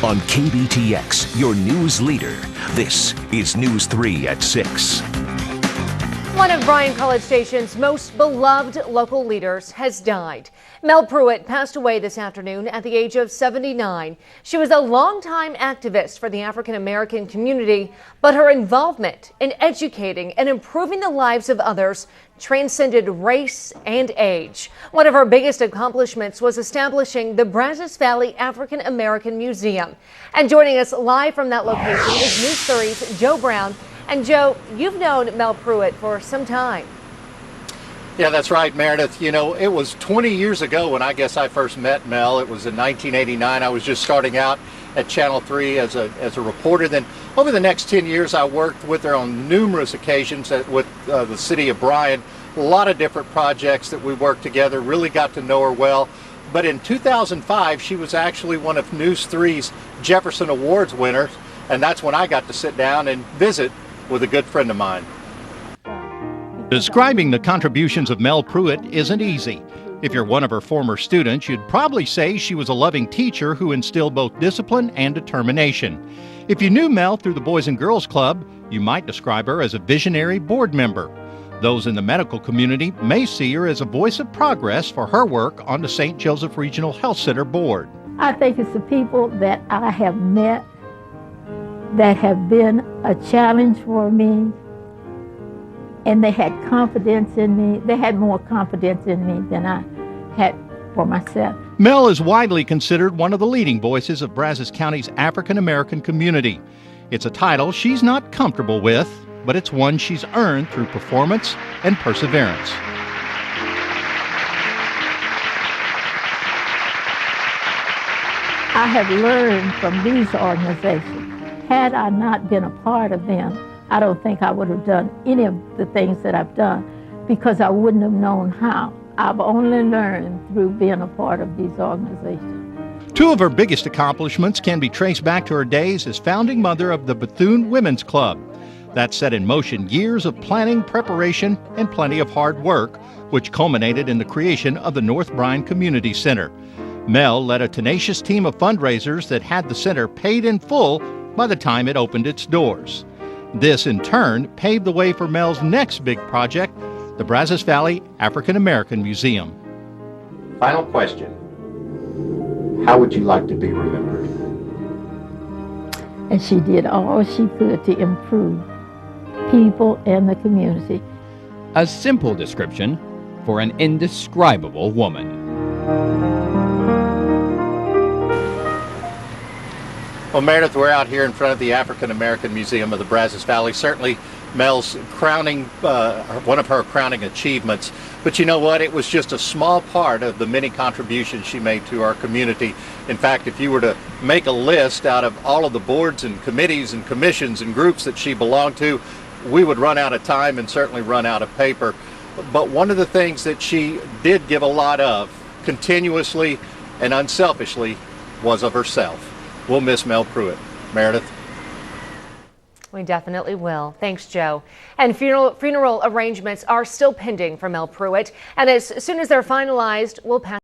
On KBTX, your news leader, this is News 3 at 6. One of Bryan College Station's most beloved local leaders has died. Mell Pruitt passed away this afternoon at the age of 79. She was a longtime activist for the African American community, but her involvement in educating and improving the lives of others transcended race and age. One of her biggest accomplishments was establishing the Brazos Valley African American Museum. And joining us live from that location is News 3's Joe Brown. And Joe, you've known Mell Pruitt for some time. Yeah, that's right, Meredith. You know, it was 20 years ago when I guess I first met Mell. It was in 1989. I was just starting out at Channel 3 as a reporter. Then over the next 10 years, I worked with her on numerous occasions with the city of Bryan. A lot of different projects that we worked together, really got to know her well. But in 2005, she was actually one of News 3's Jefferson Awards winners. And that's when I got to sit down and visit with a good friend of mine. Describing the contributions of Mell Pruitt isn't easy. If you're one of her former students, you'd probably say she was a loving teacher who instilled both discipline and determination. If you knew Mell through the Boys and Girls Club, you might describe her as a visionary board member. Those in the medical community may see her as a voice of progress for her work on the St. Joseph Regional Health Center board. I think it's the people that I have met that have been a challenge for me, and they had confidence in me. They had more confidence in me than I had for myself. Mell is widely considered one of the leading voices of Brazos County's African American community. It's a title she's not comfortable with, but it's one she's earned through performance and perseverance. I have learned from these organizations. Had I not been a part of them, I don't think I would have done any of the things that I've done because I wouldn't have known how. I've only learned through being a part of these organizations. Two of her biggest accomplishments can be traced back to her days as founding mother of the Bethune Women's Club. That set in motion years of planning, preparation, and plenty of hard work, which culminated in the creation of the North Bryan Community Center. Mell led a tenacious team of fundraisers that had the center paid in full by the time it opened its doors. This, in turn, paved the way for Mell's next big project, the Brazos Valley African American Museum. Final question. How would you like to be remembered? And she did all she could to improve people and the community. A simple description for an indescribable woman. Well, Meredith, we're out here in front of the African American Museum of the Brazos Valley. Certainly Mell's crowning, one of her crowning achievements. But you know what? It was just a small part of the many contributions she made to our community. In fact, if you were to make a list out of all of the boards and committees and commissions and groups that she belonged to, we would run out of time and certainly run out of paper. But one of the things that she did give a lot of, continuously and unselfishly, was of herself. We'll miss Mell Pruitt. Meredith? We definitely will. Thanks, Joe. And funeral arrangements are still pending for Mell Pruitt. And as soon as they're finalized, we'll pass